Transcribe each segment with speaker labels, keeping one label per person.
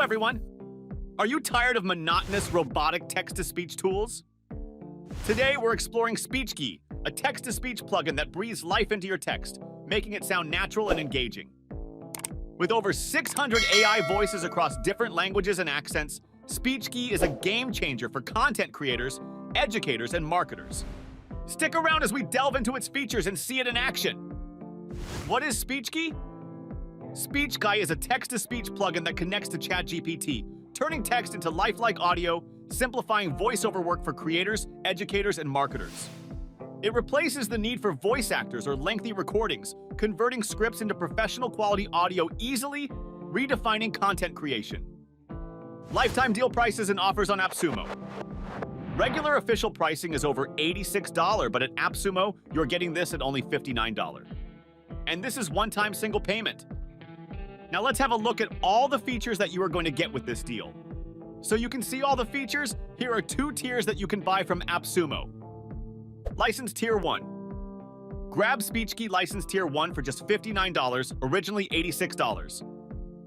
Speaker 1: Hello, everyone! Are you tired of monotonous robotic text-to-speech tools? Today, we're exploring Speechki, a text-to-speech plugin that breathes life into your text, making it sound natural and engaging. With over 600 AI voices across different languages and accents, Speechki is a game-changer for content creators, educators, and marketers. Stick around as we delve into its features and see it in action. What is Speechki? Speechki is a text-to-speech plugin that connects to chatgpt, turning text into lifelike audio, simplifying voiceover work for creators, educators, and marketers. It replaces the need for voice actors or lengthy recordings, converting scripts into professional-quality audio easily, redefining content creation. Lifetime deal prices and offers on Appsumo. Regular official pricing is over $86, but at Appsumo, you're getting this at only $59. And this is one-time single payment. Now let's have a look at all the features that you are going to get with this deal. So you can see all the features, here are 2 tiers that you can buy from Appsumo. License Tier 1. Grab Speechki License Tier 1 for just $59, originally $86.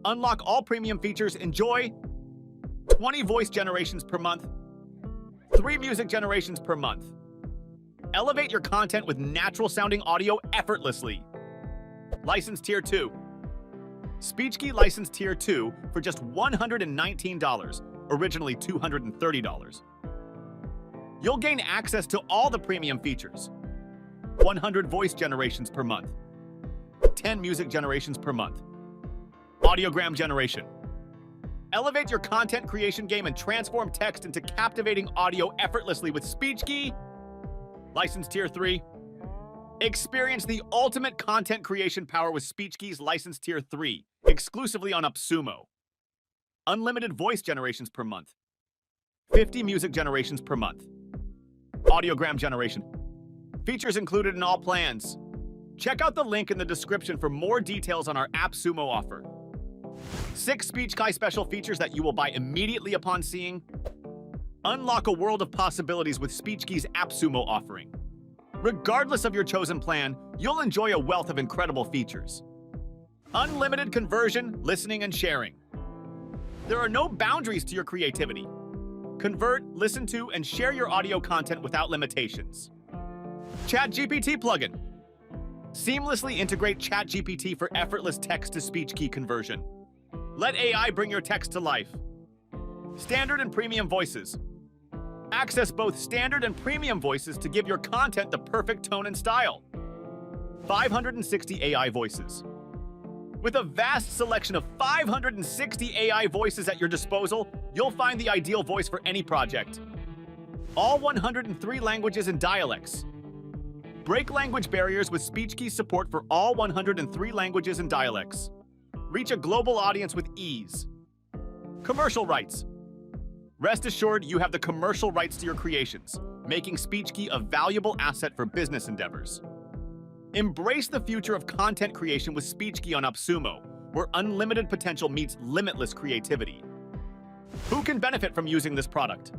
Speaker 1: Unlock all premium features, enjoy 20 voice generations per month, 3 music generations per month. Elevate your content with natural-sounding audio effortlessly. License Tier 2. Speechki License Tier 2 for just $119, originally $230. You'll gain access to all the premium features. 100 voice generations per month. 10 music generations per month. Audiogram generation. Elevate your content creation game and transform text into captivating audio effortlessly with Speechki. License Tier 3. Experience the ultimate content creation power with Speechki's License Tier 3, exclusively on Appsumo. Unlimited voice generations per month. 50 music generations per month. Audiogram generation. Features included in all plans. Check out the link in the description for more details on our Appsumo offer. 6 Speechki special features that you will buy immediately upon seeing. Unlock a world of possibilities with Speechki's Appsumo offering. Regardless of your chosen plan, you'll enjoy a wealth of incredible features. Unlimited conversion, listening, and sharing. There are no boundaries to your creativity. Convert, listen to, and share your audio content without limitations. ChatGPT plugin. Seamlessly integrate ChatGPT for effortless text-to-speech key conversion. Let AI bring your text to life. Standard and premium voices. Access both standard and premium voices to give your content the perfect tone and style. 560 AI voices. With a vast selection of 560 AI voices at your disposal, you'll find the ideal voice for any project. All 103 languages and dialects. Break language barriers with Speechki support for all 103 languages and dialects. Reach a global audience with ease. Commercial rights. Rest assured you have the commercial rights to your creations, making Speechki a valuable asset for business endeavors. Embrace the future of content creation with Speechki on Appsumo, where unlimited potential meets limitless creativity. Who can benefit from using this product?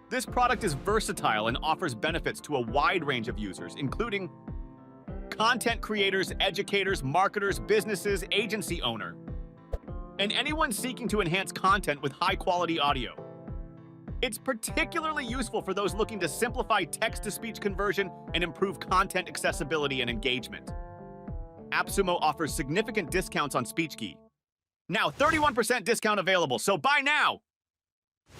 Speaker 1: This product is versatile and offers benefits to a wide range of users, including content creators, educators, marketers, businesses, agency owner, and anyone seeking to enhance content with high-quality audio. It's particularly useful for those looking to simplify text-to-speech conversion and improve content accessibility and engagement. Appsumo offers significant discounts on Speechki. Now, 31% discount available, so buy now!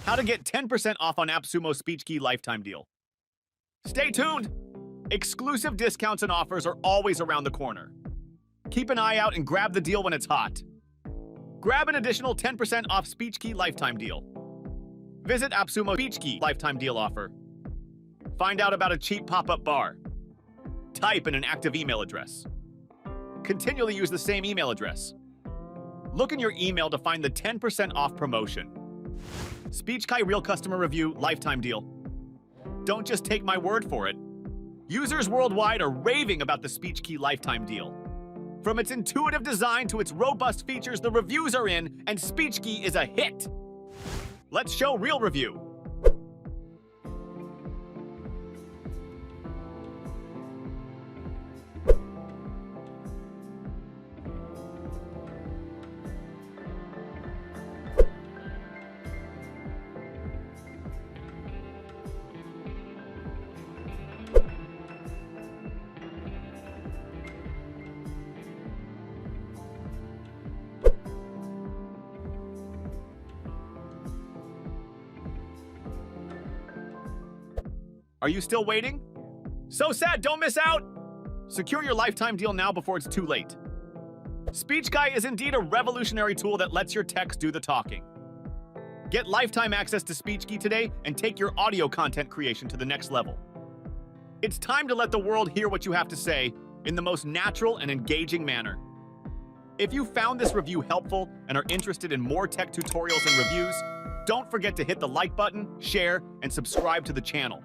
Speaker 1: How to get 10% off on Appsumo Speechki lifetime deal. Stay tuned! Exclusive discounts and offers are always around the corner. Keep an eye out and grab the deal when it's hot. Grab an additional 10% off Speechki lifetime deal. Visit Appsumo Speechki lifetime deal offer. Find out about a cheap pop-up bar. Type in an active email address. Continually use the same email address. Look in your email to find the 10% off promotion. Speechki Real Customer Review lifetime deal. Don't just take my word for it. Users worldwide are raving about the Speechki lifetime deal. From its intuitive design to its robust features, the reviews are in, and Speechki is a hit. Let's show real review. Are you still waiting? So sad, don't miss out! Secure your lifetime deal now before it's too late. Speechki is indeed a revolutionary tool that lets your text do the talking. Get lifetime access to Speechki today and take your audio content creation to the next level. It's time to let the world hear what you have to say in the most natural and engaging manner. If you found this review helpful and are interested in more tech tutorials and reviews, don't forget to hit the like button, share, and subscribe to the channel.